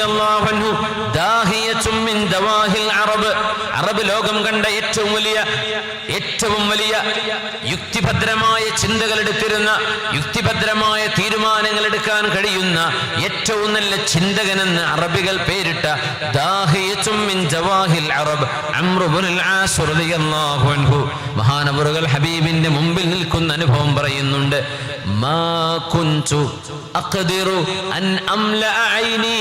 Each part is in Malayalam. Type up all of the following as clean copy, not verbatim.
റളിയല്ലാഹു അൻഹു ദാഹിയത്തും മിൻ ദവാഹിൽ അറബ്, അറബ് ലോകം കണ്ട ഏറ്റവും വലിയ യുക്തിഭദ്രമായ ചിന്തകൾ എടുത്തിരുന്ന, യുക്തിഭദ്രമായ തീരുമാനങ്ങൾ എടുക്കാൻ കഴിയുന്ന ഏറ്റവും നല്ല ചിന്തകനെന്ന് അറബികൾ പേരിട്ട ദാഹിയത്തും മിൻ ദവാഹിൽ അറബ് അംർ ഇബ്നുൽ ആസ് റളിയല്ലാഹു അൻഹു മഹാനവറുകൾ ഹബീബിന്റെ മുമ്പിൽ നിൽക്കുന്ന അനുഭവം പറയുന്നുണ്ട്. മാ കുൻതു അഖ്ദിറു അൻ അംലഅ ഐനി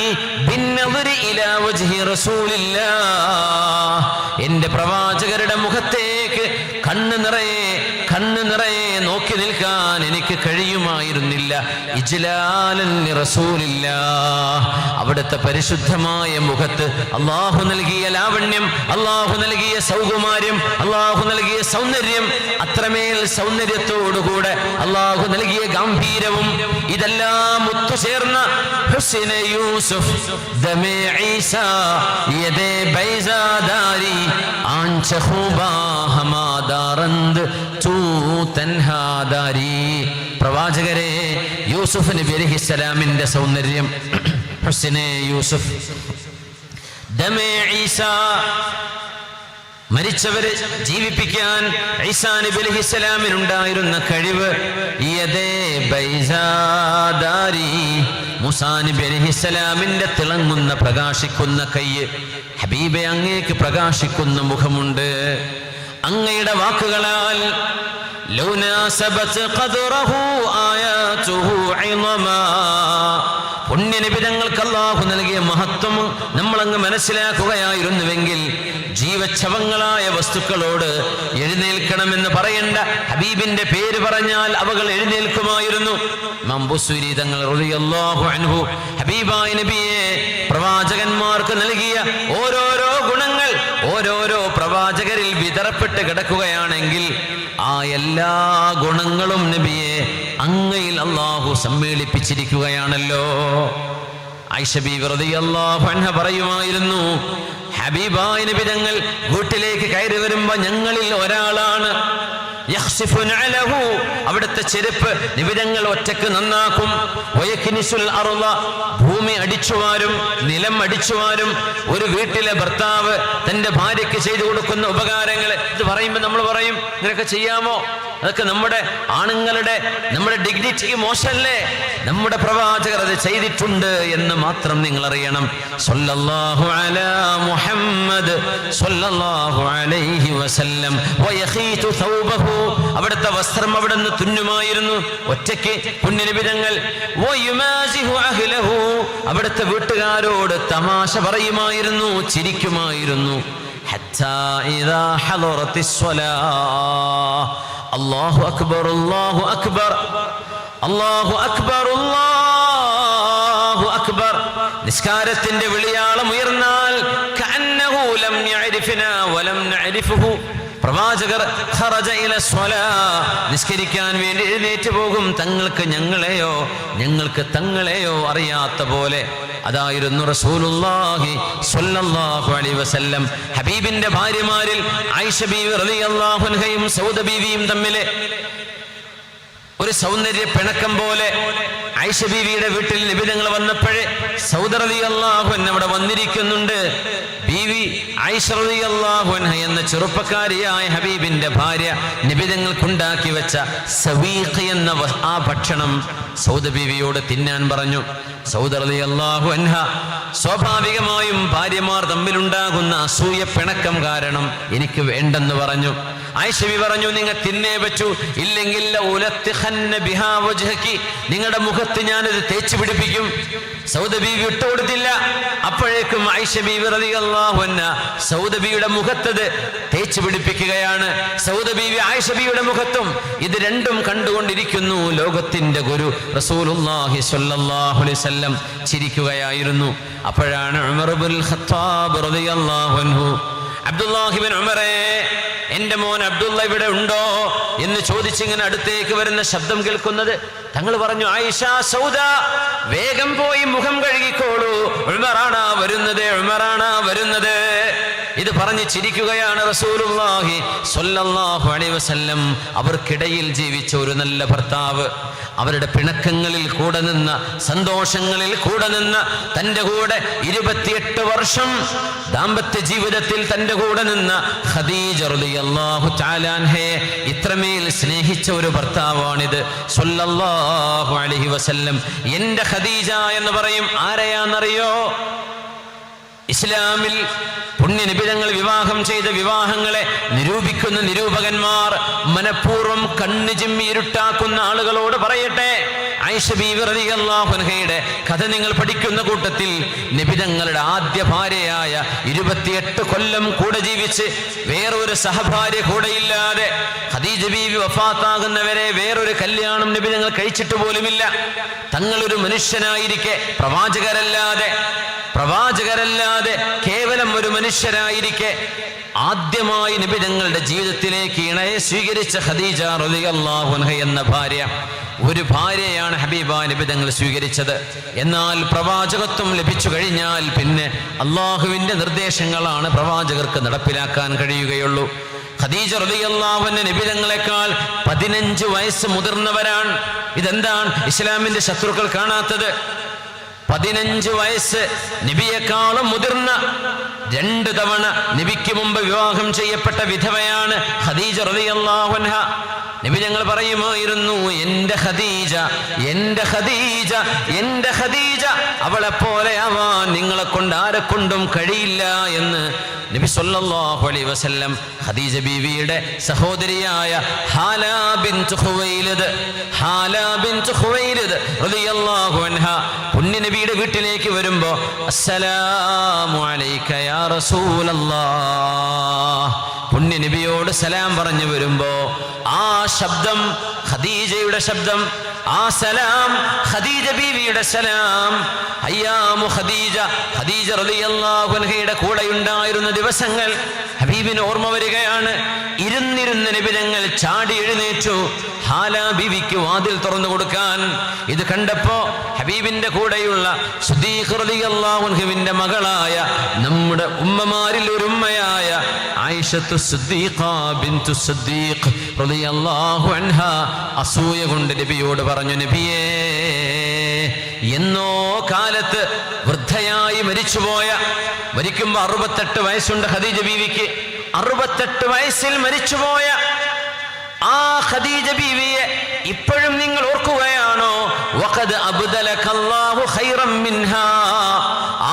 ബിന്നദരി ഇലാ വജ്ഹി റസൂലില്ലാഹ്, എന്റെ പ്രവാചകരുടെ മുഖത്തേക്ക് കണ്ണ് നിറയെ നോക്കി നിൽക്കാൻ എനിക്ക് കഴിയുമായിരുന്നില്ല. ഇജ്ലാലൻ റസൂലില്ലാഹ്, അവിടുത്തെ പരിശുദ്ധമായ മുഖത്ത് അല്ലാഹു നൽകിയ ലാവണ്യം, അല്ലാഹു നൽകിയ സൗകുമാര്യം, അല്ലാഹു നൽകിയ സൗന്ദര്യം, അത്രമേൽ സൗന്ദര്യത്തോടുകൂടെ അല്ലാഹു നൽകിയ ഗംഭീരവും ഇതെല്ലാം ഒത്തുചേർന്ന ഹുസ്ന യൂസുഫ് ദമേ ഈസാ യദേ ബൈസാദാരി ആൻച ഖൂബാ ഹമാദാറന്ത് തൂ തൻഹാദാരി. പ്രവാചകരെ, യൂസുഫ് നബി അലൈഹിസ്സലാമിന്റെ സൗന്ദര്യം, ഹുസ്നെ യൂസുഫ്, ദമേ ഈസാ, മരിച്ചവരെ ജീവിപ്പിക്കാൻ ഈസാ നബി അലൈഹിസ്സലാമിനുണ്ടായിരുന്ന കഴിവ്, യദേ ബൈസാദാരി, മൂസാ നബി അലൈഹിസ്സലാമിന്റെ തിളങ്ങുന്ന പ്രകാശിക്കുന്ന കയ്യ്, ഹബീബെ അങ്ങേക്ക് പ്രകാശിക്കുന്ന മുഖമുണ്ട്. അങ്ങയുടെ വാക്കുകളാൽ ലൗനാസബത് ഖദ്റഹു ആയാതുഹു ഇളമാ, പുണ്യനിബിതങ്ങൾക്ക് അല്ലാഹു നൽകിയ മഹത്വം നമ്മളങ്ങ് മനസ്സിലാക്കുകയായിരുന്നുവെങ്കിൽ ജീവച്ഛവങ്ങളായ വസ്തുക്കളോട് എഴുന്നേൽക്കണമെന്ന് പറയേണ്ട ഹബീബിന്റെ പേര് പറഞ്ഞാൽ അവകൾ എഴുന്നേൽക്കുമായിരുന്നു. ഇമാം ബുസ്വരി തങ്ങൾ റളിയല്ലാഹു അൻഹു ഹബീബായ നബിയെ പ്രവാചകന്മാർക്ക് നൽകിയ ഓരോരോ ഗുണങ്ങൾ ഓരോരോ പ്രവാചകരിൽ വിതറപ്പെട്ട് കിടക്കുകയാണെങ്കിൽ ആ എല്ലാ ഗുണങ്ങളും നബിയെ അങ്ങയിൽ അല്ലാഹു സമ്മേളിപ്പിച്ചിരിക്കുകയാണല്ലോ. ആയിഷ ബീവി റളിയല്ലാഹു അൻഹ പറയുമായിരുന്നു, ഹബീബായ നബി തങ്ങൾ വീട്ടിലേക്ക് കയറി വരുമ്പോ ഞങ്ങളിൽ ഒരാളാണ് യഖ്സിഫു നഅലഹു, അവിടുത്തെ ചെരുപ്പ് നിബിതങ്ങൾ ഒറ്റക്ക് നന്നാക്കും. വയക്നിസുൽ അർള, ഭൂമി അടിച്ചുവാരും നിലം അടിച്ചുവാരും. ഒരു വീട്ടിലെ ഭർത്താവ് തന്റെ ഭാര്യയ്ക്ക് ചെയ്തു കൊടുക്കുന്ന ഉപകാരങ്ങൾ ഇത് പറയുമ്പോൾ നമ്മൾ പറയും, നിനക്ക് ചെയ്യാമോ? അതൊക്കെ നമ്മുടെ ആണുങ്ങളുടെ, നമ്മുടെ ഡിഗ്നിറ്റിക്ക് മോശമല്ലേ? നമ്മുടെ പ്രവാചകർ അത് ചെയ്തിട്ടുണ്ട് എന്ന് മാത്രം നിങ്ങൾ അറിയണം. സ്വല്ലല്ലാഹു അലാ മുഹമ്മദ് സ്വല്ലല്ലാഹു അലൈഹി വസല്ലം വയഖീതു തൗബഹു, അവിടുത്തെ വസ്ത്രം അവിടുന്ന് തുന്നുമായിരുന്നു ഒറ്റയ്ക്ക് പുണ്യനിബിതങ്ങൾ. വയുമാസിഹു അഹ്ലഹു, അവിടുത്തെ വീട്ടുകാരോട് തമാശ പറയുമായിരുന്നു, ചിരിക്കുമായിരുന്നു. ഹത്താ ഇദാ ഹളറത്തിസ് സ്വലാഹ്, അല്ലാഹു അക്ബർ അല്ലാഹു അക്ബർ അല്ലാഹു അക്ബർ അല്ലാഹു അക്ബർ, നിസ്കാരത്തിന്റെ വിളിയാളം ഉയർന്നാൽ കഅന്നഹു ലം യഅരിഫനാ വലം നഅരിഫുഹു, പ്രവാചകർ ഖറജ ഇല സ്വലാ, നിസ്കരിക്കാൻ വേണ്ടി എഴുന്നേറ്റ് പോകും. തങ്ങൾക്ക് ഞങ്ങളെയോ ഞങ്ങൾക്ക് തങ്ങളെയോ അറിയാത്ത പോലെ. അതായിരുന്നു റസൂലുള്ളാഹി സ്വല്ലല്ലാഹു അലൈഹി വസല്ലം. ഹബീബിന്റെ ഭാര്യമാരിൽ ആയിഷ ബീവി റളിയല്ലാഹു അൻഹയും സൗദ ബീവിയും തമ്മിൽ ഒരു സൗന്ദര്യ പിണക്കം പോലെ. ആയിഷ ബീവിയുടെ വീട്ടിൽ നിബിതങ്ങൾ വന്നപ്പോഴേ സൗദ റളിയല്ലാഹു അൻഹ അവിടെ വന്നിരിക്കുന്നുണ്ട്. ബീവി ആയിഷ റളിയല്ലാഹു അൻഹ എന്ന ചെറുപ്പക്കാരിയായ ഹബീബിന്റെ ഭാര്യ നിബിതങ്ങൾക്കുണ്ടാക്കി വെച്ച സവീഖ് എന്ന ആ ഭക്ഷണം സൗദ ബീവിയോട് തിന്നാൻ പറഞ്ഞു. സൗദ റളിയല്ലാഹു അൻഹ സ്വാഭാവികമായും ഭാര്യമാർ തമ്മിലുണ്ടാകുന്ന അസൂയ പിണക്കം കാരണം എനിക്ക് വേണ്ടെന്ന് പറഞ്ഞു. ആയിഷ ബീവി പറഞ്ഞു, നിങ്ങൾ തിന്നേ വെച്ചു, ഇല്ലെങ്കിൽ നിങ്ങളുടെ മുഖത്ത് ഞാനിത് തേച്ചു പിടിപ്പിക്കും. സൗദ ബീവി വിട്ടുകൊടുത്തില്ല. അപ്പോഴേക്കും ആയിഷ ബീവി റളിയല്ലാഹു അൻഹ സൗദ ബീവിയുടെ മുഖത്തത് തേച്ചു പിടിപ്പിക്കുകയാണ്. സൗദ ബീവി ആയിഷ ബീവിയുടെ മുഖത്തും ഇത് രണ്ടും കണ്ടുകൊണ്ടിരിക്കുന്നു ലോകത്തിന്റെ ഗുരു റസൂലുള്ളാഹി സ്വല്ലല്ലാഹു അലൈഹി വസല്ലം ചിരിക്കുകയായിരുന്നു. അപ്പോഴാണ് ഉമർ ഇബ്നുൽ ഖത്താബ് റളിയല്ലാഹു അൻഹു, അബ്ദുല്ലാഹിബ്ൻ ഉമറേ, എന്റെ മോൻ അബ്ദുള്ള ഇവിടെ ഉണ്ടോ എന്ന് ചോദിച്ചിങ്ങനെ അടുത്തേക്ക് വരുന്ന ശബ്ദം കേൾക്കുന്നത്. തങ്ങൾ പറഞ്ഞു, ആയിഷ, സൗദ, വേഗം പോയി മുഖം കഴുകിക്കോളൂ, ഉമറാണ് വരുന്നത്, ഉമറാണ് വരുന്നത് ഇത് പറഞ്ഞ് ചിരിക്കുകയാണ് റസൂലുള്ളാഹി സ്വല്ലല്ലാഹു അലൈഹി വസല്ലം. അവർക്കിടയിൽ ജീവിച്ച ഒരു നല്ല ഭർത്താവ്, അവരുടെ പിണക്കങ്ങളിൽ കൂടെ നിന്ന്, സന്തോഷങ്ങളിൽ കൂടെ നിന്ന്, തൻ്റെ കൂടെ 28 വർഷം ദാമ്പത്യ ജീവിതത്തിൽ തൻ്റെ കൂടെ നിന്ന് ഖദീജ റളിയല്ലാഹു തആല അൻഹയെ ഇത്രമേൽ സ്നേഹിച്ച ഒരു ഭർത്താവാണിത് സ്വല്ലല്ലാഹു അലൈഹി വസല്ലം. എൻ്റെ ഖദീജ എന്ന് പറയും. ആരെയാണെന്നറിയോ? ഇസ്ലാമിൽ പുണ്യനബി തങ്ങൾ വിവാഹം ചെയ്ത വിവാഹങ്ങളെ നിരൂപിക്കുന്ന നിരൂപകന്മാർ മനഃപൂർവ്വം കണ്ണു ചിമ്മി ഇരുട്ടാക്കുന്ന ആളുകളോട് പറയട്ടെ, ആയിഷ ബീവി റളിയല്ലാഹു അൻഹയുടെ കഥ നിങ്ങൾ പഠിക്കുന്ന കൂട്ടത്തിൽ നബി തങ്ങളുടെ ആദ്യ ഭാര്യയായ 28 കൊല്ലം കൂടെ ജീവിച്ച് വേറൊരു സഹഭാര്യ കൂടെയില്ലാതെ ഖദീജ ബീവി വഫാത്താകുന്നവരെ വേറൊരു കല്യാണം നബി തങ്ങൾ കഴിച്ചിട്ട് പോലുമില്ല. തങ്ങളൊരു മനുഷ്യനായിരിക്കെ പ്രവാചകരല്ലാതെ കേവലം ഒരു മനുഷ്യരായിരിക്കെ ആദ്യമായി നബി തങ്ങളുടെ ജീവിതത്തിലേക്ക് ഇണയെ സ്വീകരിച്ച ഖദീജ റളിയല്ലാഹു അൻഹ എന്ന ഭാര്യ, ഒരു ഭാര്യയാണ് ഹബീബായ നബി തങ്ങൾ സ്വീകരിച്ചത്. എന്നാൽ പ്രവാചകത്വം ലഭിച്ചു കഴിഞ്ഞാൽ പിന്നെ അള്ളാഹുവിന്റെ നിർദ്ദേശങ്ങളാണ് പ്രവാചകർക്ക് നടപ്പിലാക്കാൻ കഴിയുകയുള്ളൂ. ഖദീജ റളിയല്ലാഹു അൻഹ നബി തങ്ങളെക്കാൾ 15 വയസ്സ് മുതിർന്നവരാണ്. ഇതെന്താണ് ഇസ്ലാമിന്റെ ശത്രുക്കൾ കാണാത്തത്? 15 വയസ്സ് നബിയെക്കാളും മുതിർന്ന 2 തവണ നബിക്ക് മുമ്പ് വിവാഹം ചെയ്യപ്പെട്ട വിധവയാണ് ഖദീജ റളിയല്ലാഹു അൻഹ. നബി ഞങ്ങൾ പറയുമായിരുന്നു, എൻ്റെ ഖദീജ, എൻ്റെ ഖദീജ, എൻ്റെ ഖദീജ, അവളെ പോലെ ആവാൻ നിങ്ങളെ കൊണ്ട് ആരെക്കൊണ്ടും കഴിയില്ല എന്ന് നബി സല്ലല്ലാഹു അലൈഹി വസല്ലം ഖദീജ ബീവിയുടെ സഹോദരിയായ ഹാലാ ബിൻത് ഖുവൈലിദ് റളിയല്ലാഹു അൻഹ പുണ്യ നബിയുടെ വീട്ടിലേക്ക് വരുമ്പോൾ അസ്സലാമു അലൈക യാ റസൂലല്ലാഹ്, പുണ്യ നബിയോട് സലാം പറഞ്ഞു വരുമ്പോ ആ ശബ്ദം ഖദീജയുടെ ശബ്ദം, ആ സലാം ഖദീജ ബീവിയുടെ സലാം. അയ്യാമു ഖദീജ, ഖദീജ റളിയല്ലാഹു അൻഹയുടെ കൂടെ ഉണ്ടായിരുന്ന ദിവസങ്ങൾ ഹബീബിന് ഓർമ്മ വരികയാണ്. ഇരുന്നിരുന്ന നബി തങ്ങൾ ചാടി എഴുന്നേറ്റു ഹാലാ ബീവിക്ക് വാതിൽ തുറന്നു കൊടുക്കാൻ. ഇത് കണ്ടപ്പോ ഹബീബിന്റെ കൂടെയുള്ള സിദ്ദീഖ് റളിയല്ലാഹു അൻഹുവിന്റെ മകളായ നമ്മുടെ ഉമ്മമാരിൽ ഒരു ഉമ്മയായ ആയിഷത്തു സിദ്ദീഖ ബിൻതു സിദ്ദീഖ് റളിയല്ലാഹു അൻഹ അസൂയ കൊണ്ട് നബിയോട് പറഞ്ഞു, നബിയേ, എന്നോ കാലത്ത് വൃദ്ധയായി മരിക്കുമ്പോ 68 വയസ്സുണ്ട് ഖദീജ ബീവിക്ക്. 68 വയസ്സിൽ മരിച്ചുപോയ ആ ഖദീജ ബീവിയെ ഇപ്പോഴും നിങ്ങൾ ഓർക്കുകയാണോ? വഖദ് അബ്ദലകല്ലാഹു ഖൈറൻ മിൻഹാ,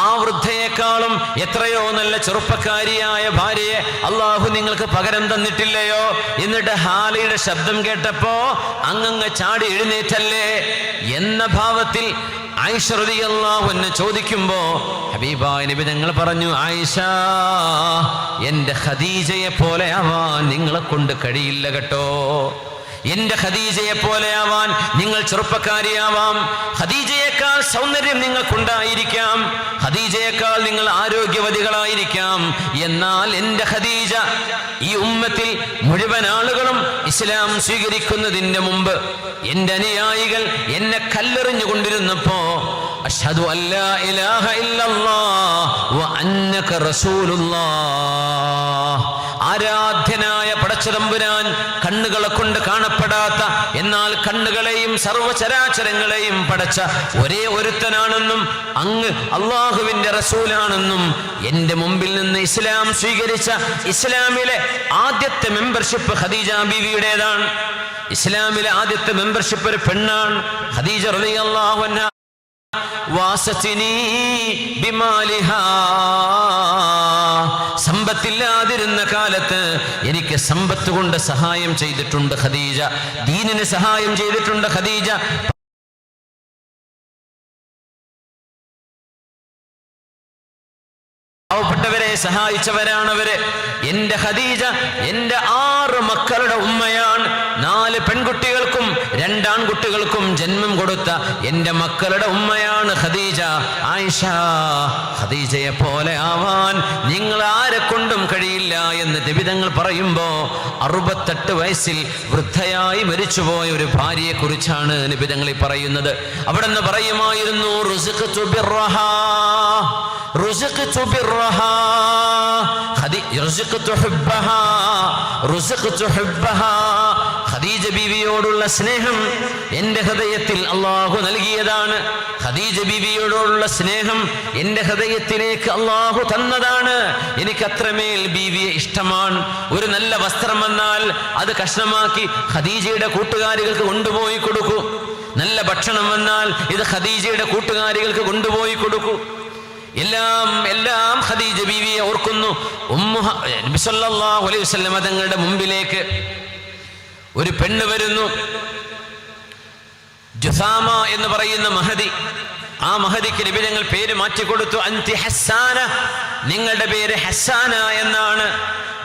ആ വൃദ്ധയെക്കാളും എത്രയോ നല്ല ചെറുപ്പക്കാരിയായ ഭാര്യയെ അള്ളാഹു നിങ്ങൾക്ക് പകരം തന്നിട്ടില്ലയോ? എന്നിട്ട് ഹാലയുടെ ശബ്ദം കേട്ടപ്പോ അങ്ങ് ചാടി എഴുന്നേറ്റല്ലേ എന്ന ഭാവത്തിൽ ആയിഷ റളിയല്ലാഹു അൻഹ ചോദിക്കുമ്പോ ഹബീബായ നബി തങ്ങൾ പറഞ്ഞു, ആയിഷ, എൻ്റെ ഖദീജയെ പോലെ ആവാൻ നിങ്ങളെ കൊണ്ട് കഴിയില്ല കേട്ടോ. എൻ്റെ ഖദീജയെ പോലെ ആവാൻ നിങ്ങൾ ചെറുപ്പക്കാരിയാവാം, ഖദീജയേക്കാൾ സൗന്ദര്യം നിങ്ങൾക്കുണ്ടായിരിക്കാം, ഖദീജയേക്കാൾ നിങ്ങൾ ആരോഗ്യവതികളായിരിക്കാം. എന്നാൽ എൻ്റെ ഖദീജ ഈ ഉമ്മത്തിൽ മുഴുവൻ ആളുകളും ഇസ്ലാം സ്വീകരിക്കുന്നതിന് മുമ്പ് എൻ്റെ അനുയായികൾ എന്നെ കല്ലെറിഞ്ഞുകൊണ്ടിരുന്നപ്പോ അഷ്ഹദു അല്ലാ ഇലാഹ ഇല്ലല്ലാഹ് വ അന്നക റസൂലുള്ളാഹ്, ആരാധ്യനായ പടച്ചതമ്പുരാൻ കണ്ണുകളെ കൊണ്ട് കാണപ്പെടാത്ത എന്നാൽ കണ്ണുകളെയും സർവചരാചരങ്ങളെയും പടച്ച ഒരേ ഒരുത്തനാണെന്നും അങ്ങ് അള്ളാഹുവിന്റെ റസൂലാണെന്നും എൻ്റെ മുമ്പിൽ നിന്ന് ഇസ്ലാം സ്വീകരിച്ച ഇസ്ലാമിലെ ആദ്യത്തെ മെമ്പർഷിപ്പ് ഖദീജ ബീവിയുടേതാണ്. ഇസ്ലാമിലെ ആദ്യത്തെ മെമ്പർഷിപ്പ് ഒരു പെണ്ണാണ്, ഖദീജ റളിയല്ലാഹു അൻഹ. വാസത്തിനി ബിമാലിഹാ, സമ്പത്തില്ലാതിരുന്ന കാലത്ത് എനിക്ക് സമ്പത്ത് കൊണ്ട് സഹായം ചെയ്തിട്ടുണ്ട് ഖദീജ, ദീനിന് സഹായം ചെയ്തിട്ടുണ്ട് ഖദീജ. പാവപ്പെട്ടവരെ സഹായിച്ചവരാണവര്. എൻ്റെ ഖദീജ എൻ്റെ 6 മക്കളുടെ ഉമ്മയാണ്. 4 പെൺകുട്ടികൾക്കും 2 ആൺകുട്ടികൾക്കും ജന്മം കൊടുത്ത എൻ്റെ മക്കളുടെ ഉമ്മയാണ് ഖദീജ. ആയിഷ, ഖദീജയെ പോലെ ആവാൻ നിങ്ങൾ ആരെ കൊണ്ടും കഴിയില്ല എന്ന് നബി തങ്ങൾ പറയുമ്പോ 68 വയസ്സിൽ വൃദ്ധയായി മരിച്ചുപോയ ഒരു ഭാര്യയെ കുറിച്ചാണ് നബി തങ്ങൾ പറയുന്നത്. അവിടെ നിന്ന് പറയുമായിരുന്നു, ഖദീജ ബീവിയോടുള്ള സ്നേഹം എൻ്റെ ഹൃദയത്തിൽ അള്ളാഹു നൽകിയതാണ്. ഖദീജ ബീവിയോടുള്ള സ്നേഹം എൻ്റെ ഹൃദയത്തിലേക്ക് അള്ളാഹു തന്നതാണ്. എനിക്ക് അത്രമേൽ ബീവിയെ ഇഷ്ടമാണ്. ഒരു നല്ല വസ്ത്രം വന്നാൽ അത് കഷ്ണമാക്കി ഖദീജയുടെ കൂട്ടുകാരികൾക്ക് കൊണ്ടുപോയി കൊടുക്കൂ. നല്ല ഭക്ഷണം വന്നാൽ ഇത് ഖദീജയുടെ കൂട്ടുകാരികൾക്ക് കൊണ്ടുപോയി കൊടുക്കൂ. എല്ലാം ഖദീജ ബീവിയെ ഓർക്കുന്നു. നബി സല്ലല്ലാഹു അലൈഹി വസല്ലം തങ്ങളുടെ മുമ്പിലേക്ക് ഒരു പെണ്ണ് വരുന്നു. ജുസാമ എന്ന് പറയുന്ന മഹദി. ആ മഹദിക്ക് നബി ഞങ്ങൾ പേര് മാറ്റിക്കൊടുത്തു. അൻതി ഹസ്സാന, നിങ്ങളുടെ പേര് ഹസ്സാന എന്നാണ്.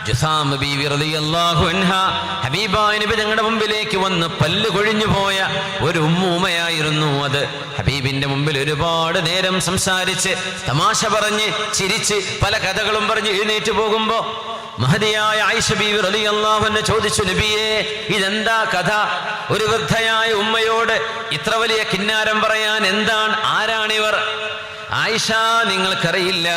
ജുസാമ ബീവി റളിയല്ലാഹു അൻഹാ ഹബീബായ നബി ഞങ്ങളുടെ മുമ്പിലേക്ക് വന്ന് പല്ല് കൊഴിഞ്ഞു പോയ ഒരു ഉമ്മൂമ്മയായിരുന്നു അത്. ഹബീബിന്റെ മുമ്പിൽ ഒരുപാട് നേരം സംസാരിച്ച് തമാശ പറഞ്ഞ് ചിരിച്ച് പല കഥകളും പറഞ്ഞ് എഴുന്നേറ്റ് പോകുമ്പോ മഹദിയായ ആയിഷ ബീവി റളിയല്ലാഹു അൻഹ ചോദിച്ചു, നബിയേ ഇതെന്താ കഥ? ഒരു വൃദ്ധയായ ഉമ്മയോട് ഇത്ര വലിയ കിന്നാരം പറയാൻ എന്താണ്? ആരാണിവർ? ആയിഷ, നിങ്ങൾക്കറിയില്ല,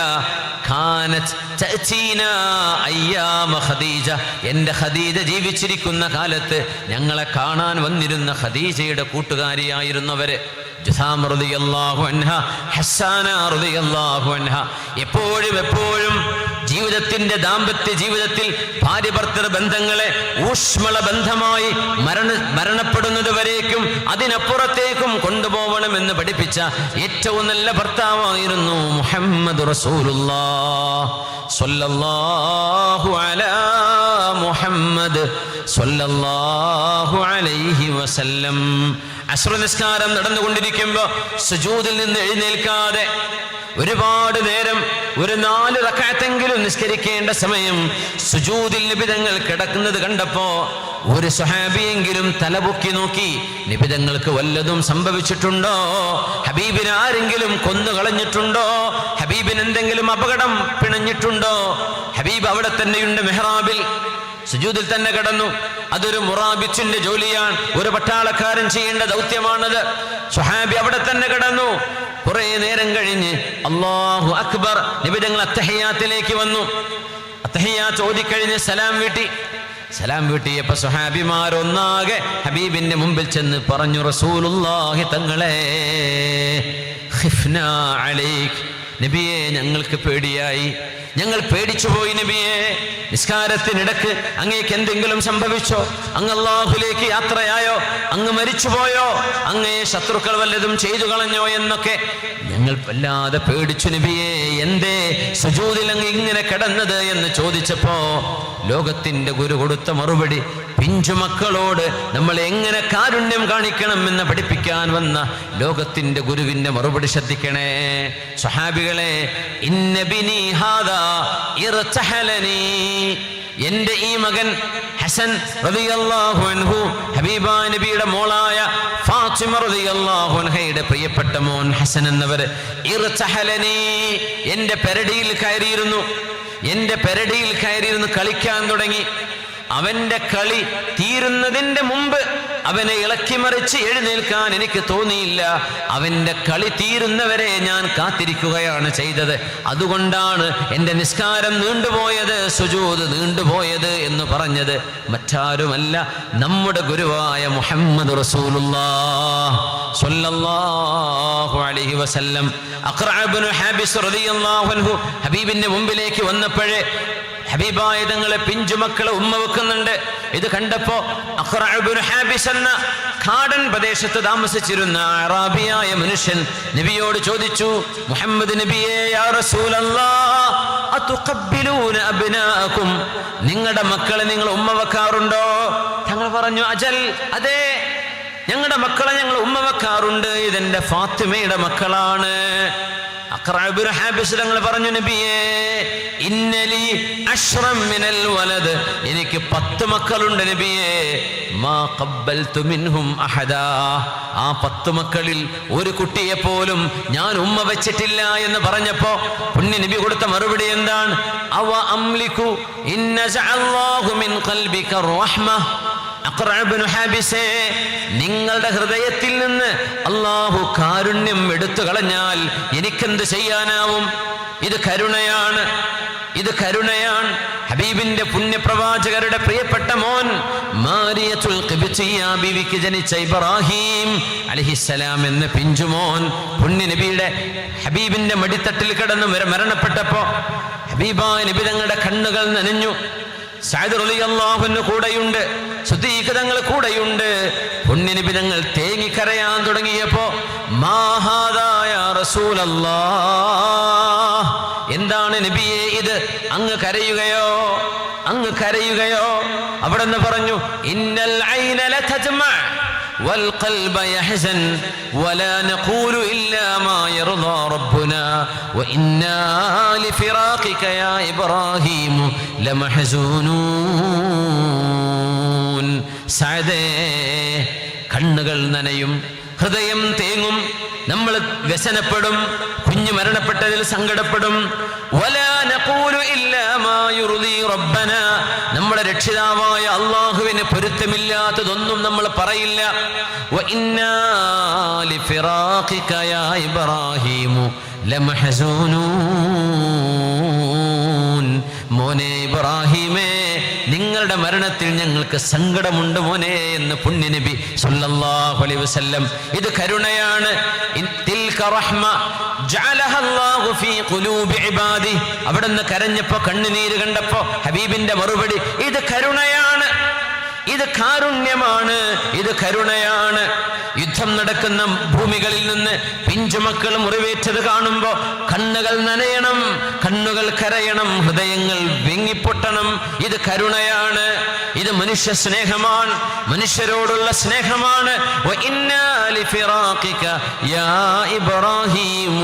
എന്റെ ഖദീജ ജീവിച്ചിരിക്കുന്ന കാലത്ത് ഞങ്ങളെ കാണാൻ വന്നിരുന്ന ഖദീജയുടെ കൂട്ടുകാരിയായിരുന്നവര്. ജുസാമ റളിയല്ലാഹു അൻഹ, ഹസ്സാന റളിയല്ലാഹു അൻഹ എപ്പോഴും ജീവിതത്തിന്റെ ദാമ്പത്യ ജീവിതത്തിൽ ഭാര്യ ഭർത്തൃ ബന്ധങ്ങളെ ഊഷ്മള ബന്ധമായി മരണപ്പെടുന്നത് വരേക്കും അതിനപ്പുറത്തേക്കും കൊണ്ടുപോകണമെന്ന് പഠിപ്പിച്ച ഏറ്റവും നല്ല ഭർത്താവായിരുന്നു മുഹമ്മദ് റസൂലുള്ളാഹ് സ്വല്ലല്ലാഹു അലാ മുഹമ്മദ് സ്വല്ലല്ലാഹു അലൈഹി വസല്ലം. അസ്ർ നിസ്കാരം നടന്നുകൊണ്ടിരിക്കുമ്പോൾ സുജൂദിൽ നിന്ന് എഴുന്നേൽക്കാതെ ഒരുപാട് നേരം, ഒരു 4 റക്അത്തെങ്കിലും നിസ്കരിക്കേണ്ട സമയം സുജൂദിൽ നബി തങ്ങൾ കിടക്കുന്നത് കണ്ടപ്പോ ഒരു സ്വഹാബിയെങ്കിലും തലപൊക്കി നോക്കി, നബി തങ്ങൾക്ക് വല്ലതും സംഭവിച്ചിട്ടുണ്ടോ? ഹബീബിനെ ആരെങ്കിലും കൊന്നുകളഞ്ഞിട്ടുണ്ടോ? ഹബീബിന് എന്തെങ്കിലും അപകടം പിണഞ്ഞിട്ടുണ്ടോ? ഹബീബ് അവിടെ തന്നെയുണ്ട്, മെഹ്റാബിൽ സുജൂദിൽ തന്നെ കിടന്നു. അതൊരു മുറാബിച്ചിന്റെ ജോലിയാണ്, ഒരു പട്ടാളക്കാരൻ ചെയ്യേണ്ട ദൗത്യമാണത്. സ്വഹാബി അവിടെ തന്നെ കിടന്നു. കുറെ നേരം കഴിഞ്ഞ് അല്ലാഹു അക്ബർ, നബി തങ്ങൾ അത്തഹിയാത്തിലേക്ക് വന്നു. അത്തഹിയാത്ത് ഓതിക്കഴിഞ്ഞ് സലാം വീട്ടിയപ്പോ സ്വഹാബിമാരൊന്നാകെ ഹബീബിന്റെ മുമ്പിൽ ചെന്ന് പറഞ്ഞു, റസൂലുള്ളാഹി തങ്ങളെ, ഖിഫ്നാ അലൈക്, നബിയെ ഞങ്ങൾക്ക് പേടിയായി, ഞങ്ങൾ പേടിച്ചുപോയി നബിയെ. നിസ്കാരത്തിനിടക്ക് അങ്ങേക്ക് എന്തെങ്കിലും സംഭവിച്ചോ? അങ്ങ് അല്ലാഹുലേക്ക് യാത്രയായോ? അങ്ങ് മരിച്ചുപോയോ? അങ്ങയെ ശത്രുക്കൾ വല്ലതും ചെയ്തു കളഞ്ഞോ എന്നൊക്കെ ഞങ്ങൾ വല്ലാതെ പേടിച്ചു നബിയെ. എന്തേ സുജൂദിൽ അങ്ങ് ഇങ്ങനെ കിടന്നത് എന്ന് ചോദിച്ചപ്പോ ലോകത്തിന്റെ ഗുരു കൊടുത്ത മറുപടി, പിഞ്ചുമക്കളോട് നമ്മൾ എങ്ങനെ കാരുണ്യം കാണിക്കണം എന്ന് പഠിപ്പിക്കാൻ വന്ന ലോകത്തിന്റെ ഗുരുവിന്റെ മറുപടി ശ്രദ്ധിക്കണേ സ്വഹാബികളെ. ഇന്നബിനി ഹാദാ ഇർതഹലനി, എന്റെ ഈ മകൻ ഹസൻ റളിയല്ലാഹു അൻഹു, ഹബീബാ നബിയുടെ മോളായ ഫാത്തിമ റളിയല്ലാഹു അൻഹയുടെ പ്രിയപ്പെട്ട മോൻ ഹസൻ എന്നവര്, ഇർതഹലനി, എന്റെ പെരടിയിൽ കയറിയിരുന്നു കളിക്കാൻ തുടങ്ങി. അവന്റെ കളി തീരുന്നതിന്റെ മുമ്പ് അവനെ ഇളക്കിമറിച്ച് എഴുന്നേൽക്കാൻ എനിക്ക് തോന്നിയില്ല. അവന്റെ കളി തീരുന്നവരെ ഞാൻ കാത്തിരിക്കുകയാണ് ചെയ്തത്. അതുകൊണ്ടാണ് എൻ്റെ നിസ്കാരം നീണ്ടുപോയത്, സുജൂദ് നീണ്ടുപോയത് എന്ന് പറഞ്ഞത് മറ്റാരുമല്ല, നമ്മുടെ ഗുരുവായ മുഹമ്മദ് റസൂലുള്ളാഹ് സ്വല്ലല്ലാഹു അലൈഹി വസല്ലം. അഖ്റഅ ഇബ്നു ഹാബിസ് റളിയല്ലാഹു അൻഹു ഹബീബിന്റെ മുമ്പിലേക്ക് വന്നപ്പോഴേ ഹബീബായ തങ്ങളെ പിഞ്ചുമക്കളെ ഉമ്മ വെക്കുന്നുണ്ട്. ഇത് കണ്ടപ്പോ അഖ്റഅ ഇബ്നു ഹാബിസ് എന്ന കാടൻ പ്രദേശത്ത് താമസിച്ചിരുന്ന അറാബിയായ മനുഷ്യൻ നബിയോട് ചോദിച്ചു, മുഹമ്മദ് നബിയേ, യാ റസൂലല്ലാഹ്, അതുഖബ്ബിലൂന അബ്നാഅകും, നിങ്ങളുടെ മക്കളെ നിങ്ങൾ ഉമ്മ വെക്കാറുണ്ടോ? തങ്ങൾ പറഞ്ഞു, അജൽ, അതെ, ഞങ്ങളുടെ മക്കളെ ഞങ്ങൾ ഉമ്മ വെക്കാറുണ്ട്, ഇതെന്റെ ഫാത്തിമയുടെ മക്കളാണ്. അഖ്റഅ ഇബ്നു ഹാബിസ് തങ്ങൾ പറഞ്ഞു, നബിയേ, ഇന്നലി അശ്റം മിനൽ വലദ്, എനിക്ക് 10 മക്കളുണ്ട് നബിയേ, മാ ഖബ്ബൽതു മിൻഹും അഹദാ, ആ 10 മക്കളിൽ ഒരു കുട്ടിയെ പോലും ഞാൻ ഉമ്മ വെച്ചിട്ടില്ല എന്ന് പറഞ്ഞപ്പോ പുണ്യ നബി കൊടുത്ത മറുപടി എന്താണ്? അവ അംലികു ഇന്ന ജഅല്ലാഹു മിൻ ഖൽബിക റഹ്മ, അഖ്റഅ ഇബ്നു ഹാബിസേ, നിങ്ങളുടെ ഹൃദയത്തിൽ നിന്ന് അല്ലാഹു കാരുണ്യം എടുത്തു കളഞ്ഞാൽ എനിക്കെന്ത് ചെയ്യാനാവും? ഇത് കരുണയാണ്. ഹബീബിന്റെ പുണ്യപ്രവാചകരുടെ പ്രിയപ്പെട്ട മോൻ മാരിയത്തുൽ ഖിബ്തിയ്യ ബീവിക്ക് ജനിച്ച ഇബ്രാഹിം അലൈഹിസ്സലാം എന്ന പിഞ്ചുമോൻ പുണ്യ നബിയുടെ ഹബീബിന്റെ മടിത്തട്ടിൽ കിടന്ന് മരണപ്പെട്ടപ്പോ ഹബീബായ നബി തങ്ങളുടെ കണ്ണുകൾ നനഞ്ഞു. സഅദ് റളിയല്ലാഹു അൻഹു കൂടെയുണ്ട്, സിദ്ദീഖ് തങ്ങൾ കൂടെയുണ്ട്. പുണ്യ നബി തങ്ങൾ തേങ്ങിക്കരയാൻ തുടങ്ങിയപ്പോ മാ ഹാദാ യാ റസൂലല്ലാഹ്, എന്താണ് നബിയേ ഇത്, അങ്ങ് കരയുകയോ, അങ്ങ് കരയുകയോ? അവിടെന്ന് പറഞ്ഞു ഇന്നൽ ഐന ലതജ്മഅ വൽ ഖൽബ യഹ്സൻ വലാ നഖൂലു ഇല്ലാ മാ യർദാ റബ്ബുനാ വഇന്നാ ലിഫിറാഖിക യാ ഇബ്രാഹീം ലമഹ്സൂനൂൻ. സഅദേ, കണ്ണുകൾ നനയും, ഹൃദയം തേങ്ങും, നമ്മൾ വ്യസനപ്പെടും, കുഞ്ഞു മരണപ്പെട്ടതിൽ സങ്കടപ്പെടും. വലാ നഖൂലു ഇല്ലാ മാ യുർദി റബ്ബനാ, നമ്മുടെ രക്ഷിതാവായ അല്ലാഹുവിന് പൊരുത്തമില്ലാത്തതൊന്നും നമ്മൾ പറയില്ല. വഇന്നാ ലിഫിറാഖിക യാ ഇബ്രാഹീം ലമഹ്സൂനൂൻ. മോനെ ഇബ്രാഹീമേ, നിങ്ങളുടെ മരണത്തിൽ ഞങ്ങൾക്ക് സങ്കടമുണ്ട് മോനെ എന്ന് പുണ്യനബി സല്ലല്ലാഹു അലൈഹി വസല്ലം. ഇത് കരുണയാണ്. തിൽക റഹ്മ ജഅലഹ അല്ലാഹു ഫീ ഖുലൂബി ഇബാദി. അവിടുന്ന് കരഞ്ഞപ്പോ, കണ്ണുനീര് കണ്ടപ്പോ ഹബീബിന്റെ മറുപടി ഇത് കരുണയാണ്, ഇത് കാരുണ്യമാണ്, ഇത് കരുണയാണ്. യുദ്ധം നടക്കുന്ന ഭൂമികളിൽ നിന്ന് പിഞ്ചുമക്കൾ മുറിവേറ്റത് കാണുമ്പോ കണ്ണുകൾ നനയണം, കണ്ണുകൾ കരയണം, ഹൃദയങ്ങൾ വിങ്ങിപ്പൊട്ടണം. ഇത് കരുണയാണ്, ഇത് മനുഷ്യ സ്നേഹമാണ്, മനുഷ്യരോടുള്ള സ്നേഹമാണ്. വഇന്നാ ലിഫിറാഖിക യാ ഇബ്രാഹീം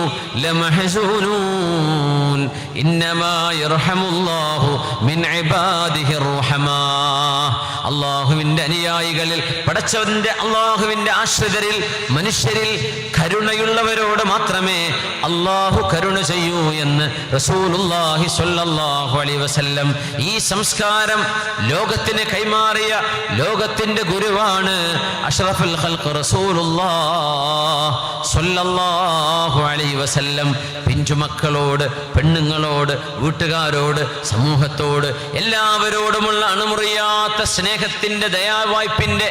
ലമഹ്സൂനൂൻ ഇന്നമാ യർഹമുല്ലാഹു മിൻ ഇബാദിഹിർ റഹമാ. അല്ലാഹുവിന്റെ അനുയായികളിൽ, പടച്ചവന്റെ അല്ലാഹുവിന്റെ ആശ്രിതരിൽ, മനുഷ്യരിൽ കരുണയുള്ളവരോട് മാത്രമേ അല്ലാഹു കരുണ ചെയ്യൂ എന്ന് റസൂലുള്ളാഹി സ്വല്ലല്ലാഹു അലൈഹി വസല്ലം. ഈ സംസ്കാരം ലോകത്തിന് കൈമാറിയ ലോകത്തിന്റെ ഗുരുവാണ് അഷ്റഫുൽ ഖൽഖ് റസൂലുള്ളാഹി സ്വല്ലല്ലാഹു അലൈഹി വസല്ലം. പിഞ്ചുമക്കളോട്, പെണ്ണുങ്ങളോട്, വീട്ടുകാരോട്, സമൂഹത്തോട്, എല്ലാവരോടുമുള്ള അണുമുറിയാത്ത സ്നേഹത്തിന്റെ, ദയാവായ്പിന്റെ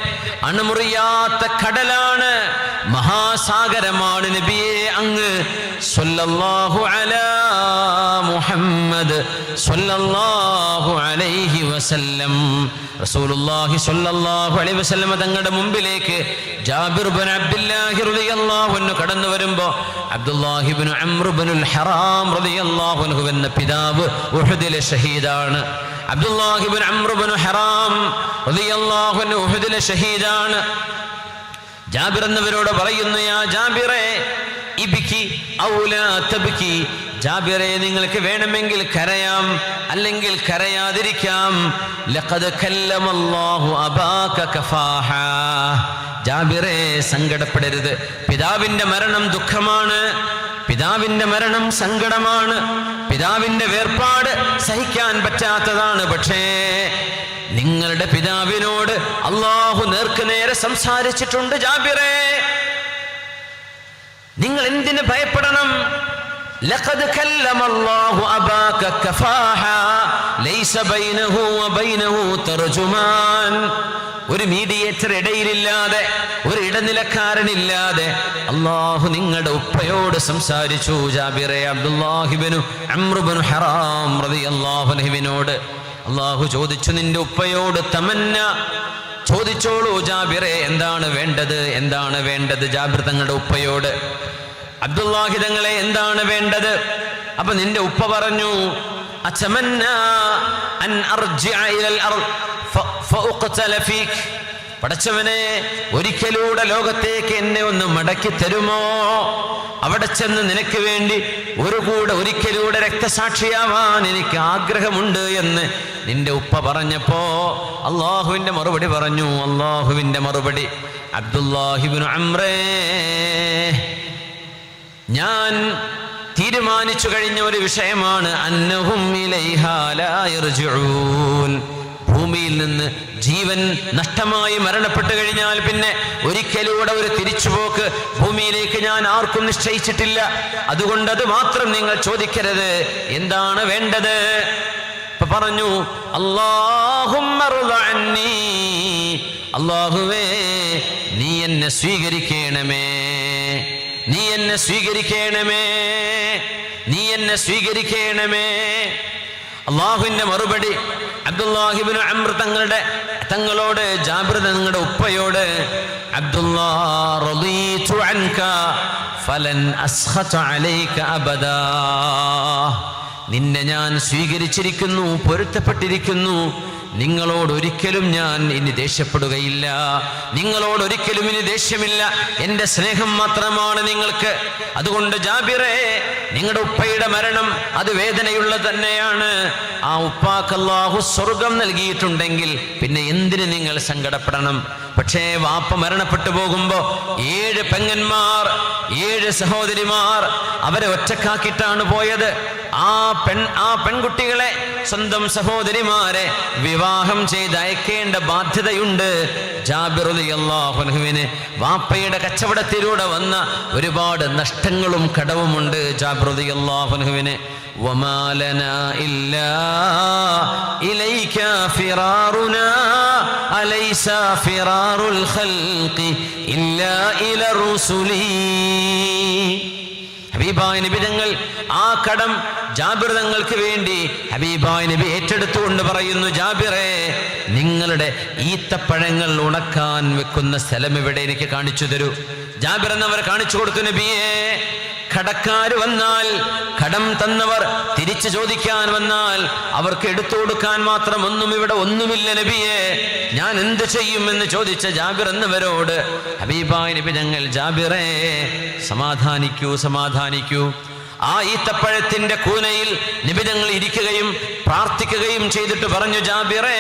അണുമുറിയാത്ത കടലാണ്, മഹാസാഗരമാണ് നബിയെ അങ്ങ്. സ്വല്ലല്ലാഹു അലാ മുഹമ്മദ് സ്വല്ലല്ലാഹു അലൈഹി വസല്ലം. റസൂലുള്ളാഹി സ്വല്ലല്ലാഹു അലൈഹി വസല്ലം തങ്ങളുടെ മുമ്പിലേക്ക് ജാബിർ ഇബ്നു അബ്ദുല്ലാഹി റളിയല്ലാഹു അൻഹു കടന്നു വരുമ്പോ അബ്ദുല്ലാഹി ഇബ്നു അംർ ഇബ്നുൽ ഹറാം റളിയല്ലാഹു അൻഹു എന്ന പിതാവ് ഉഹദിലെ ഷഹീദാണ്. അബ്ദുല്ലാഹി ഇബ്നു അംർ ഇബ്നു ഹറാം റളിയല്ലാഹു അൻഹു ഉഹദിലെ ഷഹീദാണ്. ജാബിർ എന്നവരോട് പറയുന്നു, യാ ജാബിറേ ഇബ്കി ഔ ലാ തബ്കി, ജാബിറേ നിങ്ങൾക്ക് വേണമെങ്കിൽ കരയാം, അല്ലെങ്കിൽ കരയാതിരിക്കാം. ലഖദ് കല്ലമല്ലാഹു അബാക കഫാഹ, ജാബിറേ സങ്കടപ്പെടരുത്. പിതാവിന്റെ മരണം ദുഃഖമാണ്, പിതാവിന്റെ മരണം സങ്കടമാണ്, പിതാവിന്റെ വേർപാട് സഹിക്കാൻ പറ്റാത്തതാണ്. പക്ഷേ നിങ്ങളുടെ പിതാവിനോട് അല്ലാഹു നേർക്കുനേരെ സംസാരിച്ചിട്ടുണ്ട് ജാബിറേ, നിങ്ങൾ എന്തിന് ഭയപ്പെടണം? ലഖദ് കല്ലമല്ലാഹു അബാക കഫാഹ ലൈസ ബൈനഹു വബൈനഹു തർജുമാൻ. ഒരു മീഡിയേറ്റർ ഇടയിലില്ലാതെ, ഒരു ഇടനിലക്കാരനില്ലാതെ അല്ലാഹു നിങ്ങളുടെ ഉപ്പയോട് സംസാരിച്ചു ജാബിറേ. അബ്ദുല്ലാഹി ഇബ്നു അംർ ഇബ്നു ഹറാം റളിയല്ലാഹു അൻഹുവിനോട് അല്ലാഹു ചോദിച്ചു, നിന്റെ ഉപ്പയോട് തമന്ന ചോദിച്ചോളൂ ജാബിറേ, എന്താണ് വേണ്ടത്, എന്താണ് വേണ്ടത്? ജാബിർ തങ്ങളുടെ ഉപ്പയോട്, അബ്ദുല്ലാഹി തങ്ങളെ എന്താണ് വേണ്ടത്? അപ്പൊ നിന്റെ ഉപ്പ പറഞ്ഞു, അതമന്ന അൻ അർജിഅ ഇലൽ അർദ് ഫഉഖ്തല ഫീക്, പടച്ചവനെ ഒരിക്കലൂടെ ലോകത്തേക്ക് എന്നെ ഒന്ന് മടക്കി തരുമോ? അവിടെ ചെന്ന് നിനക്ക് വേണ്ടി ഒരിക്കലൂടെ രക്തസാക്ഷിയാവാൻ എനിക്ക് ആഗ്രഹമുണ്ട് എന്ന് നിന്റെ ഉപ്പ പറഞ്ഞപ്പോ അള്ളാഹുവിന്റെ മറുപടി പറഞ്ഞു. അള്ളാഹുവിന്റെ മറുപടി, അബ്ദുല്ലാഹി ഇബ്നു അംറേ, ഞാൻ തീരുമാനിച്ചു കഴിഞ്ഞ ഒരു വിഷയമാണ്. അന്നഹും ഇലൈഹാ ലാ യർജിഊൻ, ഭൂമിയിൽ നിന്ന് ജീവൻ നഷ്ടമായി മരണപ്പെട്ടു കഴിഞ്ഞാൽ പിന്നെ ഒരിക്കലൂടെ ഒരു തിരിച്ചുപോക്ക് ഭൂമിയിലേക്ക് ഞാൻ ആർക്കും നിശ്ചയിച്ചിട്ടില്ല. അതുകൊണ്ട് അത് മാത്രം നിങ്ങൾ ചോദിക്കരുത്. എന്താണ് വേണ്ടത്? ഇപ്പൊ പറഞ്ഞു, അല്ലാഹുമ്മ ർള അന്നീ, അല്ലാഹുവേ നീ എന്നെ സ്വീകരിക്കണമേ, നീ എന്നെ സ്വീകരിക്കണമേ, നീ എന്നെ സ്വീകരിക്കണമേ. അള്ളാഹുവിന്റെ മറുപടി അബ്ദുല്ലാഹിബ്നു അംർ തങ്ങളോട്, ജാബിർ തങ്ങളുടെ ഉപ്പയോട്, അബ്ദുല്ലാ റളീതു അൻക ഫലൻ അസ്ഖത അലൈക അബദാ, നിന്നെ ഞാൻ സ്വീകരിച്ചിരിക്കുന്നു, പൊരുത്തപ്പെട്ടിരിക്കുന്നു, നിങ്ങളോട് ഒരിക്കലും ഞാൻ ഇനി ദേഷ്യപ്പെടുകയില്ല, നിങ്ങളോട് ഒരിക്കലും ഇനി ദേഷ്യമില്ല, എൻ്റെ സ്നേഹം മാത്രമാണ് നിങ്ങൾക്ക്. അതുകൊണ്ട് ജാബിറേ, നിങ്ങളുടെ ഉപ്പയുടെ മരണം അത് വേദനയുള്ള തന്നെയാണ്. ആ ഉപ്പാക്ക് അല്ലാഹു സ്വർഗം നൽകിയിട്ടുണ്ടെങ്കിൽ പിന്നെ എന്തിന് നിങ്ങൾ സങ്കടപ്പെടണം? പക്ഷേ വാപ്പ മരണപ്പെട്ടു പോകുമ്പോ 7 പെങ്ങന്മാർ, 7 സഹോദരിമാർ, അവരെ ഒറ്റക്കാക്കിയിട്ടാണ് പോയത്. ആ പെൺകുട്ടികളെ, സ്വന്തം സഹോദരിമാരെ വിവാഹം ചെയ്ത് അയക്കേണ്ട ബാധ്യതയുണ്ട് ജാബിർ റളിയല്ലാഹു അൻഹുവിന്. വാപ്പയുടെ കച്ചവടത്തിലൂടെ വന്ന ഒരുപാട് നഷ്ടങ്ങളും കടവുമുണ്ട് ജാബിർ റളിയല്ലാഹു അൻഹുവിന്. വമാ ലനാ ഇല്ലാ ഇലൈക ഫിറാറുനാ അലൈസ ഫിറാറുൽ ഖൽഖി ഇല്ലാ ഇല റുസുലി. ഹബീബായ നബി തങ്ങൾ ആ കടം ജാബിർ തങ്ങൾക്ക് വേണ്ടി ഹബീബായ നബി ഏറ്റെടുത്തുകൊണ്ട് പറയുന്നു, ജാബിറേ, നിങ്ങളുടെ ഈത്തപ്പഴങ്ങൾ ഉണക്കാൻ വെക്കുന്ന സ്ഥലം എവിടെ, എനിക്ക് കാണിച്ചു തരൂ. ജാബിർ എന്നവർ കാണിച്ചു കൊടുത്തു, നബിയേ, കടക്കാർ വന്നാൽ, കടം തന്നവർ തിരിച്ചു ചോദിക്കാൻ വന്നാൽ അവർക്ക് എടുത്തു കൊടുക്കാൻ മാത്രം ഒന്നും ഇവിടെ ഒന്നുമില്ല നബിയെ, ഞാൻ എന്ത് ചെയ്യുമെന്ന് ചോദിച്ച ജാബിർ എന്നവരോട് ഹബീബായ നബി തങ്ങൾ, ജാബിറേ, സമാധാനിക്കൂ, സമാധാനിക്കൂ. ആ ഈത്തപ്പഴത്തിന്റെ കൂനയിൽ നബി തങ്ങൾ ഇരിക്കുകയും പ്രാർത്ഥിക്കുകയും ചെയ്തിട്ട് പറഞ്ഞു, ജാബിറേ,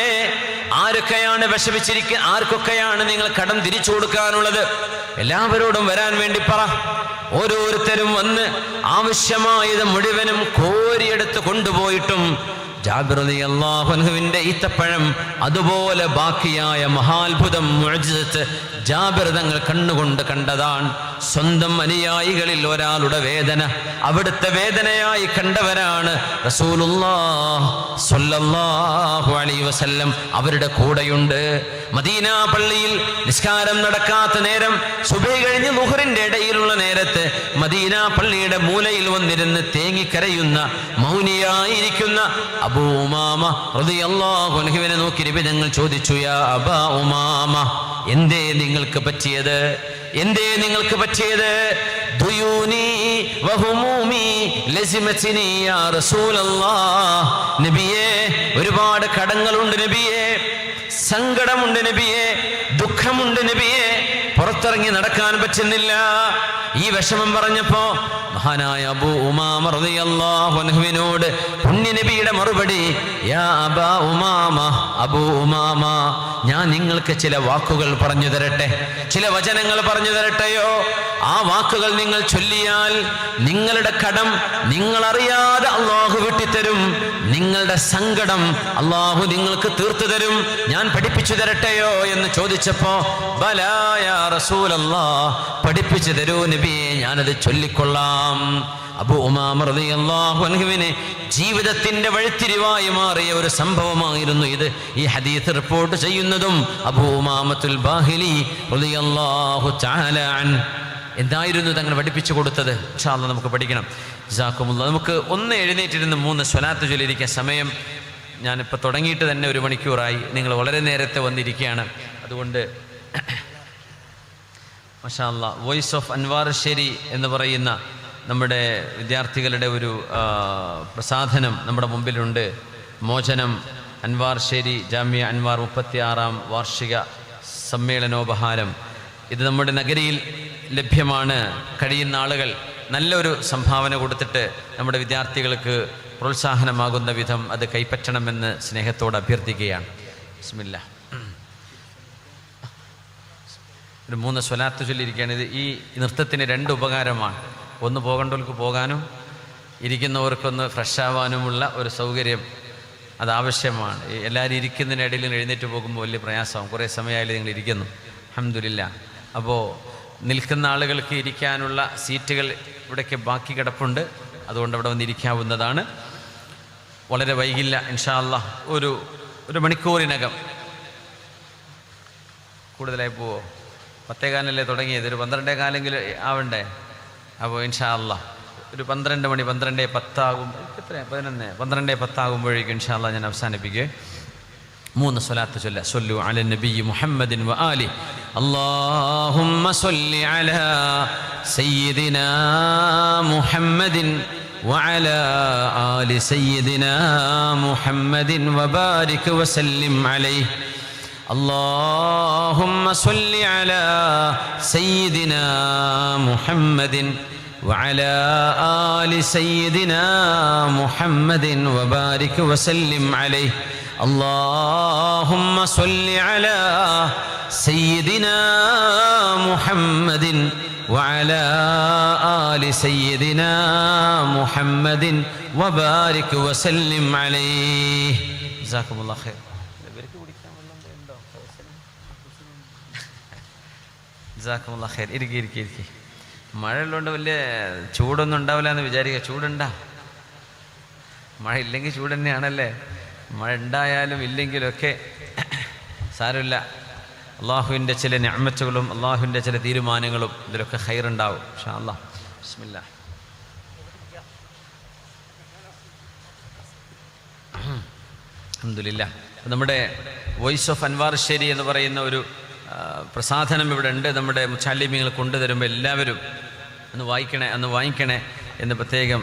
ആരൊക്കെയാണ് ആർക്കൊക്കെയാണ് നിങ്ങൾ കടം തിരിച്ചു കൊടുക്കാനുള്ളത്? എല്ലാവരോടും വരാൻ വേണ്ടി പറ. ഓരോരുത്തരും വന്ന് ആവശ്യമായത് മുഴുവനും കോരിയെടുത്ത് കൊണ്ടുപോയിട്ടും ജാബിർ റളിയല്ലാഹു അൻഹുവിന്റെ ഈത്തപ്പഴം അതുപോലെ ബാക്കിയായ മഹാത്ഭുതം, മുഅ്ജിസത്ത് ജാബിർ തങ്ങൾ കണ്ണുകൊണ്ട് കണ്ടതാണ്. സ്വന്തം അനുയായികളിൽ ഒരാളുടെ വേദന അവിടുത്തെ വേദനയായി കണ്ടവരാണ് റസൂലുള്ളാഹി സ്വല്ലല്ലാഹു അലൈഹി വസല്ലം. അവരുടെ കൂടെയുണ്ട്. മദീന പള്ളിയിൽ നിസ്കാരം നടക്കാത്ത നേരം, സുബഹി കഴിഞ്ഞ് ളുഹറിന്റെ ഇടയിലുള്ള നേരത്ത് മദീന പള്ളിയുടെ മൂലയിൽ വന്നിരുന്ന് തേങ്ങിക്കരയുന്ന, മൗനിയായിരിക്കുന്ന അബൂ ഉമാമ റളിയല്ലാഹു അൻഹുവിനെ നോക്കി നബി തങ്ങൾ ചോദിച്ചു, യാ അബാ ഉമാമ, എന്തേ നിങ്ങൾക്ക് പറ്റിയത്? എന്തേ നിങ്ങൾക്ക് പറ്റിയത്? ദുയൂനി വഹുമൂമി ലസിമതിനി യാ റസൂലല്ലാഹ്. നബിയേ, ഒരുപാട് കടങ്ങളുണ്ട് നബിയേ, സങ്കടമുണ്ട് നബിയേ, ദുഃഖമുണ്ട് നബിയേ, പുറത്തിറങ്ങി നടക്കാൻ പറ്റുന്നില്ല. ഈ വിഷമം പറഞ്ഞപ്പോ മഹാനായ അബൂ ഉമാമ റളിയല്ലാഹു അൻഹുവിനോട് പുണ്യനബിയുടെ മറുപടി, യാ അബാ ഉമാമ, അബൂ ഉമാമ, ഞാൻ നിങ്ങൾക്ക് ചില വാക്കുകൾ പറഞ്ഞു തരട്ടെ, ചില വചനങ്ങൾ പറഞ്ഞു തരട്ടെയോ? ആ വാക്കുകൾ നിങ്ങൾ ചൊല്ലിയാൽ നിങ്ങളുടെ കടം നിങ്ങളറിയാതെ അള്ളാഹു വിട്ടിത്തരും, നിങ്ങളുടെ സങ്കടം അള്ളാഹു നിങ്ങൾക്ക് തീർത്തു തരും. ഞാൻ പഠിപ്പിച്ചു തരട്ടെയോ എന്ന് ചോദിച്ചപ്പോ, ബലാ യാ റസൂലല്ലാഹ്, പഠിപ്പിച്ചു തരൂ നബിയെ, ഞാനത് ചൊല്ലിക്കൊള്ളാം. അബൂ ഉമാമ റളിയല്ലാഹു അൻഹുവിനെ ജീവിതത്തിന്റെ വഴിത്തിരിവായി മാറിയ ഒരു സംഭവമായിരുന്നു ഇത്. ഈ ഹദീസ് റിപ്പോർട്ട് ചെയ്യുന്നതും അബൂ ഉമാമത്തുൽ ബാഹിലി റളിയല്ലാഹു തആല അൻഹു. എന്തായിരുന്നു തങ്ങൾ പഠിപ്പിച്ചു കൊടുത്തത്? ഇൻഷാ അല്ലാഹ് നമുക്ക് പഠിക്കണം. ജസാക്കുമുല്ലാഹ്. നമുക്ക് ഒന്ന് എഴുന്നേറ്റിരുന്ന് 3 സ്വലാത്ത് ചൊല്ലിയിരിക്കാൻ സമയം ഞാനിപ്പോൾ തുടങ്ങിയിട്ട് തന്നെ 1 മണിക്കൂറായി. നിങ്ങൾ വളരെ നേരത്തെ വന്നിരിക്കുകയാണ്. അതുകൊണ്ട് മാഷാ അല്ലാഹ്, വോയിസ് ഓഫ് അൻവാർ ശരി എന്ന് പറയുന്ന നമ്മുടെ വിദ്യാർത്ഥികളുടെ ഒരു പ്രസാധനം നമ്മുടെ മുമ്പിലുണ്ട്. മോചനം അൻവാർ ശരി ജാമിയ അൻവാർ 36ാം വാർഷിക സമ്മേളനോപഹാരം. ഇത് നമ്മുടെ നഗരിയിൽ ലഭ്യമാണ്. കഴിയുന്ന ആളുകൾ നല്ലൊരു സംഭാവന കൊടുത്തിട്ട് നമ്മുടെ വിദ്യാർത്ഥികൾക്ക് പ്രോത്സാഹനമാകുന്ന വിധം അത് കൈപ്പറ്റണമെന്ന് സ്നേഹത്തോട് അഭ്യർത്ഥിക്കുകയാണ്. ബിസ്മില്ലാ. ഒരു 3 സ്വലാത്ത് ചൊല്ലിയിരിക്കുകയാണ്. ഇത് ഈ നൃത്തത്തിന് 2 ഉപകാരമാണ്. ഒന്ന് പോകേണ്ടവർക്ക് പോകാനും ഇരിക്കുന്നവർക്കൊന്ന് ഫ്രഷ് ആവാനുമുള്ള ഒരു സൗകര്യം അതാവശ്യമാണ്. എല്ലാവരും ഇരിക്കുന്നതിനിടയിൽ എഴുന്നേറ്റ് പോകുമ്പോൾ വലിയ പ്രയാസമാകും. കുറേ സമയമായാലും നിങ്ങൾ ഇരിക്കുന്നു, അൽഹംദുലില്ലാ. അപ്പോൾ നിൽക്കുന്ന ആളുകൾക്ക് ഇരിക്കാനുള്ള സീറ്റുകൾ ഇവിടേക്ക് ബാക്കി കിടപ്പുണ്ട്. അതുകൊണ്ട് അവിടെ വന്നിരിക്കാവുന്നതാണ്. വളരെ വൈകില്ല ഇൻഷാ അല്ലാഹ്. ഒരു മണിക്കൂറിനകം. കൂടുതലായി പോവോ? 10:15 തുടങ്ങിയത്, ഒരു 12:15 ആവണ്ടേ? അപ്പോൾ ഇൻഷാ അല്ലാഹ് ഒരു 12 മണി 12:10 ആകും. എത്രയാണ്? 12:10 ആകുമ്പോഴേക്കും ഇൻഷാ അല്ലാഹ് ഞാൻ അവസാനിപ്പിക്കുക. 3 സ്വലാത്ത് ചൊല്ല. സല്ലു അല നബി മുഹമ്മദിൻ വ ആലി. അല്ലാഹുമ്മ സല്ലി അലാ സയ്യിദിനാ മുഹമ്മദിൻ وعلى آل سيدنا محمد وبارك وسلم عليه. اللهم صل على سيدنا محمد وعلى آل سيدنا محمد وبارك وسلم عليه. اللهم صل على سيدنا محمد وعلى آل سيدنا محمد وبارك وسلم عليه. جزاكم الله خير. ജസാക്കും അല്ലാഹ് ഖൈർ. ഇരിക്കി. മഴ ഉള്ളതുകൊണ്ട് വലിയ ചൂടൊന്നും ഉണ്ടാവില്ല എന്ന് വിചാരിക്കുക. ചൂടുണ്ടാ? മഴ ഇല്ലെങ്കിൽ ചൂട് തന്നെയാണല്ലേ. മഴ ഉണ്ടായാലും ഇല്ലെങ്കിലൊക്കെ സാരമില്ല. അള്ളാഹുവിൻ്റെ ചില നിഅമത്തുകളും അള്ളാഹുവിൻ്റെ ചില തീരുമാനങ്ങളും ഇതിലൊക്കെ ഖൈറുണ്ടാവും ഇൻഷാ അല്ലാഹ്. ബിസ്മില്ലാ. അൽഹംദുലില്ലാഹ്. നമ്മുടെ വോയിസ് ഓഫ് അൻവാർ ശരി എന്ന് പറയുന്ന ഒരു പ്രസാധനം ഇവിടെ ഉണ്ട്. നമ്മുടെ മുച്ചാലിമ്യങ്ങൾ കൊണ്ടുതരുമ്പോൾ എല്ലാവരും അന്ന് വാങ്ങിക്കണേ എന്ന് പ്രത്യേകം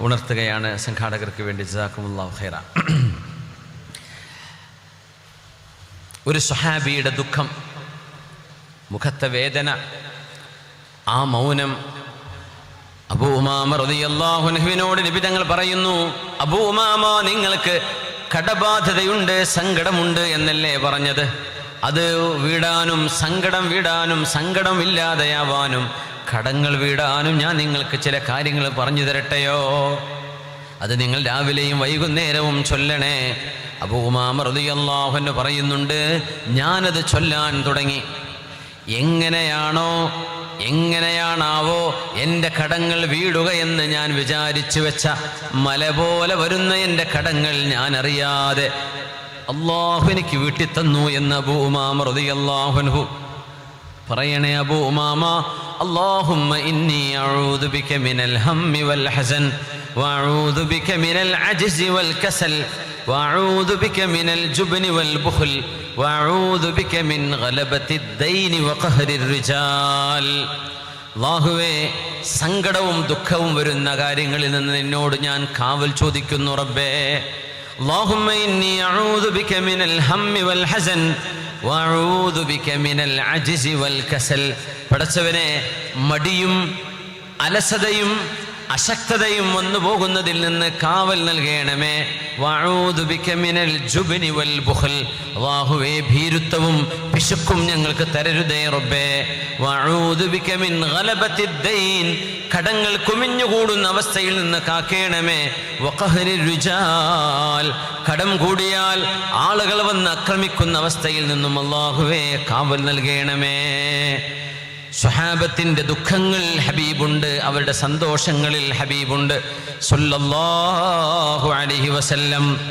ഉണർത്തുകയാണ് സംഘാടകർക്ക് വേണ്ടി. ജസാക്കുമുല്ലാഹു ഖൈറ. ഒരു സ്വഹാബിയുടെ ദുഃഖം, മുഖത്തെ വേദന, ആ മൗനം. അബൂ ഉമാമ റളിയല്ലാഹു അൻഹുവിനോട് നബി തങ്ങൾ പറയുന്നു, അബൂ ഉമാമ, നിങ്ങൾക്ക് കടബാധ്യതയുണ്ട്, സങ്കടമുണ്ട് എന്നല്ലേ പറഞ്ഞത്? അത് വീടാനും സങ്കടം ഇല്ലാതെയാവാനും കടങ്ങൾ വീടാനും ഞാൻ നിങ്ങൾക്ക് ചില കാര്യങ്ങൾ പറഞ്ഞു തരട്ടെയോ? അത് നിങ്ങൾ രാവിലെയും വൈകുന്നേരവും ചൊല്ലണേ. അബൂ ഉമാമ റളിയല്ലാഹു അൻഹു പറയുന്നുണ്ട്, ഞാനത് ചൊല്ലാൻ തുടങ്ങി. എങ്ങനെയാണാവോ എൻ്റെ കടങ്ങൾ വീടുകയെന്ന് ഞാൻ വിചാരിച്ചു വെച്ച മല പോലെ വരുന്ന എൻ്റെ കടങ്ങൾ ഞാൻ അറിയാതെ അല്ലാഹു എനിക്ക് വീട്ടിത്തന്നു എന്ന് അബൂ ഉമാമ റളിയല്ലാഹു അൻഹു പറയണേ. അബൂ ഉമാമ, അല്ലാഹുമ്മ ഇന്നി അഊദു ബിക മിനൽ ഹമ്മി വൽ ഹസൻ വഅഊദു ബിക മിനൽ അജ്സി വൽ കസൽ വഅഊദു ബിക മിനൽ ജുബ്നി വൽ ബുഖൽ വഅഊദു ബിക മിൻ ഗലബത്തി ദൈനി വഖഹരി റിജാൽ. അല്ലാഹുവേ, സങ്കടവും ദുഃഖവും വരുന്ന കാര്യങ്ങളിൽ നിന്ന് നിന്നോട് ഞാൻ കാവൽ ചോദിക്കുന്നു റബ്ബേ. اللهم إني أعوذ بك من الهم والحزن وأعوذ بك من العجز والكسل. പടച്ചവനെ, മടിയും അലസതയും അശക്തതയും വന്നു പോകുന്നതിൽ നിന്ന് കാവൽ നൽകണമേ. വഅഊദു ബിക മിനൽ ജുബ്നി വൽ ബുഖൽ. അല്ലാഹുവേ, ഭീരുത്വവും പിശുക്കും ഞങ്ങൾക്ക് തരരുതേ റബ്ബേ. വഅഊദു ബിക മിൻ ഗലബത്തി ദൈൻ. കടങ്ങൾ കുമിഞ്ഞുകൂടുന്ന അവസ്ഥയിൽ നിന്ന് കാക്കേണമേ. വഖഹരി റിജാൽ. കടം കൂടിയാൽ ആളുകൾ വന്ന് ആക്രമിക്കുന്ന അവസ്ഥയിൽ നിന്നും അല്ലാഹുവേ കാവൽ നൽകണമേ. സ്വഹാബത്തിന്റെ ദുഃഖങ്ങൾ ഹബീബുണ്ട്, അവരുടെ സന്തോഷങ്ങളിൽ ഹബീബുണ്ട് സല്ലല്ലാഹു അലൈഹി വസല്ലം.